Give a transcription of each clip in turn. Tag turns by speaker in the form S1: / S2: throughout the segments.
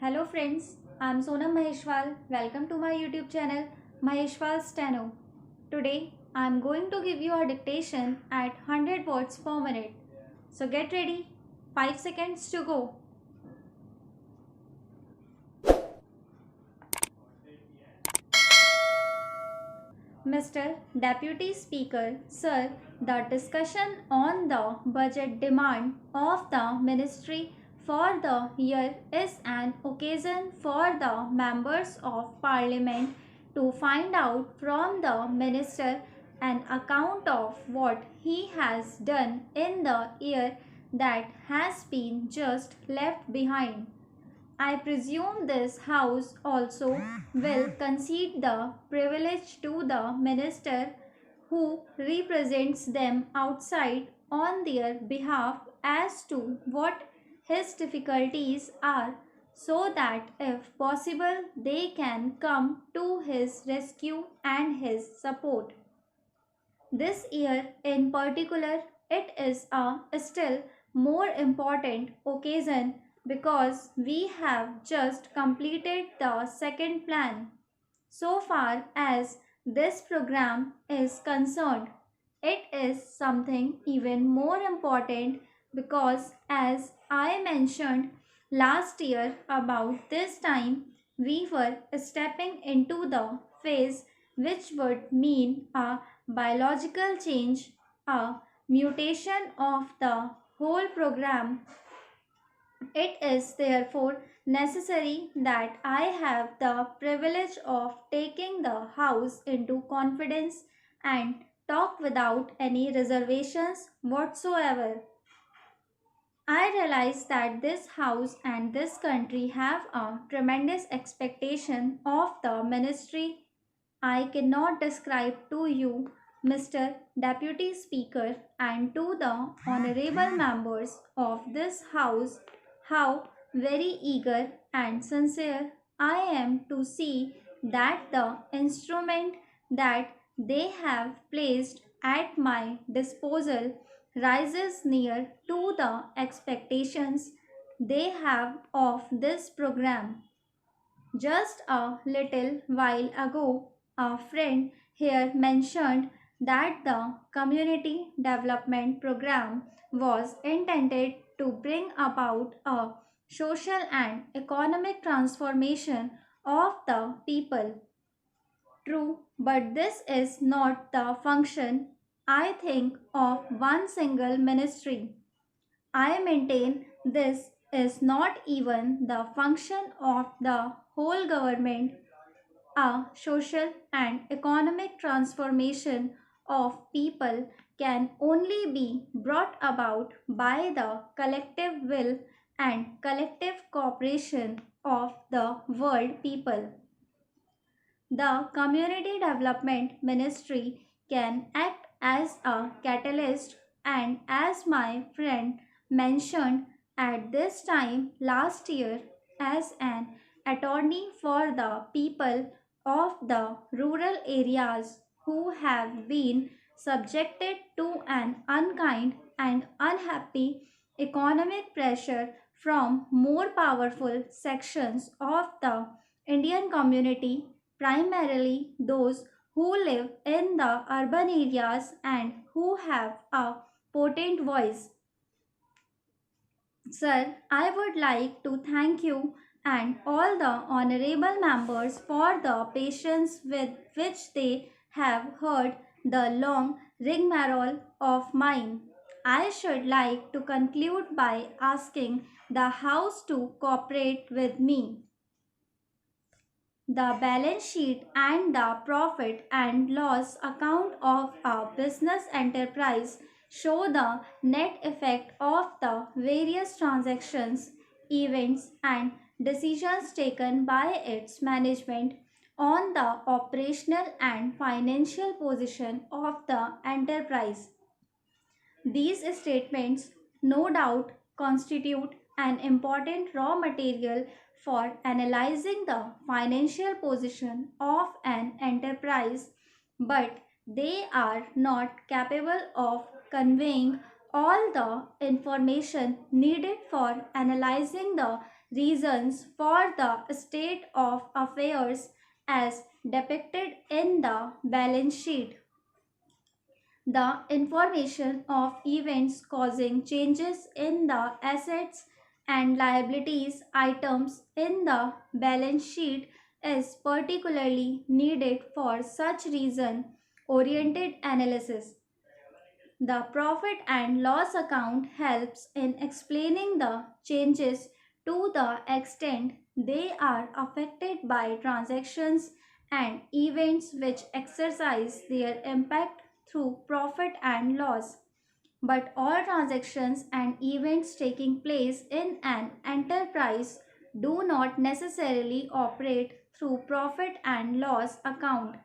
S1: Hello friends, I am Sonam Maheshwal. Welcome to my YouTube channel Maheshwal Steno. Today I am going to give you a dictation at 100 words per minute. So get ready. 5 seconds to go. Mr. Deputy Speaker, Sir, the discussion on the budget demand of the Ministry for the year is an occasion for the members of Parliament to find out from the Minister an account of what he has done in the year that has been just left behind. I presume this House also will concede the privilege to the minister who represents them outside on their behalf as to what his difficulties are, so that if possible they can come to his rescue and his support. This year in particular, it is a still more important occasion because we have just completed the second plan. So far as this program is concerned, it is something even more important because, as I mentioned last year about this time, we were stepping into the phase which would mean a biological change, a mutation of the whole program. It is therefore necessary that I have the privilege of taking the House into confidence and talk without any reservations whatsoever. I realize that this House and this country have a tremendous expectation of the ministry. I cannot describe to you, Mr. Deputy Speaker, and to the honorable members of this House, how very eager and sincere I am to see that the instrument that they have placed at my disposal rises near to the expectations they have of this program. Just a little while ago, a friend here mentioned that the community development program was intended to bring about a social and economic transformation of the people. True, but this is not the function, I think, of one single ministry. I maintain this is not even the function of the whole government. A social and economic transformation of people can only be brought about by the collective will and collective cooperation of the world people. The Community Development Ministry can act as a catalyst, and as my friend mentioned at this time last year, as an attorney for the people of the rural areas who have been subjected to an unkind and unhappy economic pressure from more powerful sections of the Indian community, primarily those who live in the urban areas and who have a potent voice. Sir, I would like to thank you and all the honorable members for the patience with which they have heard the long rigmarole of mine. I should like to conclude by asking the House to cooperate with me. The balance sheet and the profit and loss account of a business enterprise show the net effect of the various transactions, events, and decisions taken by its management on the operational and financial position of the enterprise. These statements, no doubt, constitute an important raw material for analyzing the financial position of an enterprise, but they are not capable of conveying all the information needed for analyzing the reasons for the state of affairs as depicted in the balance sheet. The information of events causing changes in the assets and liabilities items in the balance sheet is particularly needed for such reason oriented analysis. The profit and loss account helps in explaining the changes to the extent they are affected by transactions and events which exercise their impact through profit and loss. But all transactions and events taking place in an enterprise do not necessarily operate through profit and loss account.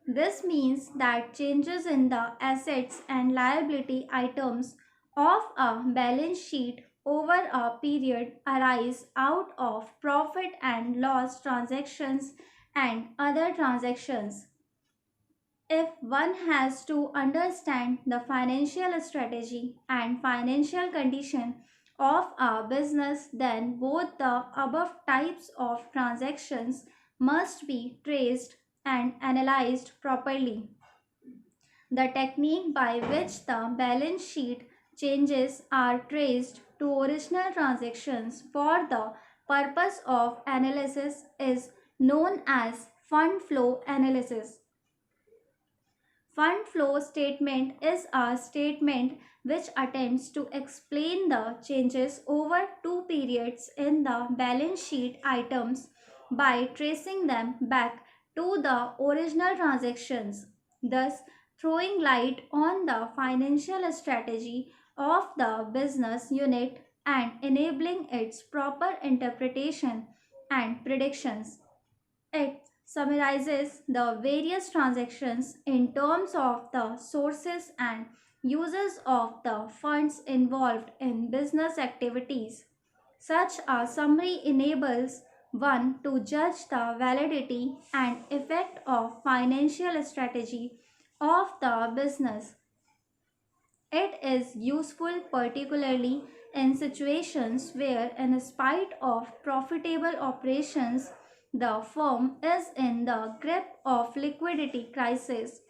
S1: This means that changes in the assets and liability items of a balance sheet over a period arise out of profit and loss transactions and other transactions. If one has to understand the financial strategy and financial condition of a business, then both the above types of transactions must be traced and analyzed properly. The technique by which the balance sheet changes are traced to original transactions for the purpose of analysis is known as fund flow analysis. Fund flow statement is a statement which attempts to explain the changes over two periods in the balance sheet items by tracing them back to the original transactions, thus throwing light on the financial strategy of the business unit and enabling its proper interpretation and predictions. It summarizes the various transactions in terms of the sources and uses of the funds involved in business activities. Such a summary enables one to judge the validity and effect of financial strategy of the business. It is useful particularly in situations where, in spite of profitable operations, the firm is in the grip of liquidity crisis,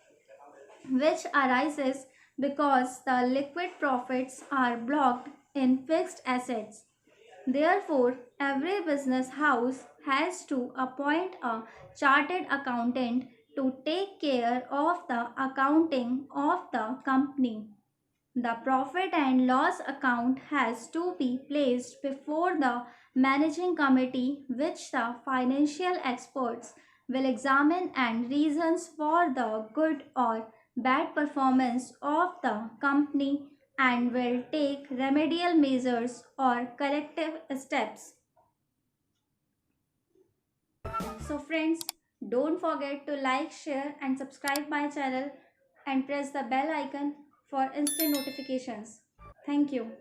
S1: which arises because the liquid profits are blocked in fixed assets. Therefore, every business house has to appoint a chartered accountant to take care of the accounting of the company. The profit and loss account has to be placed before the managing committee, which the financial experts will examine and reasons for the good or bad performance of the company and will take remedial measures or corrective steps. So friends, don't forget to like, share and subscribe my channel and press the bell icon for instant notifications. Thank you.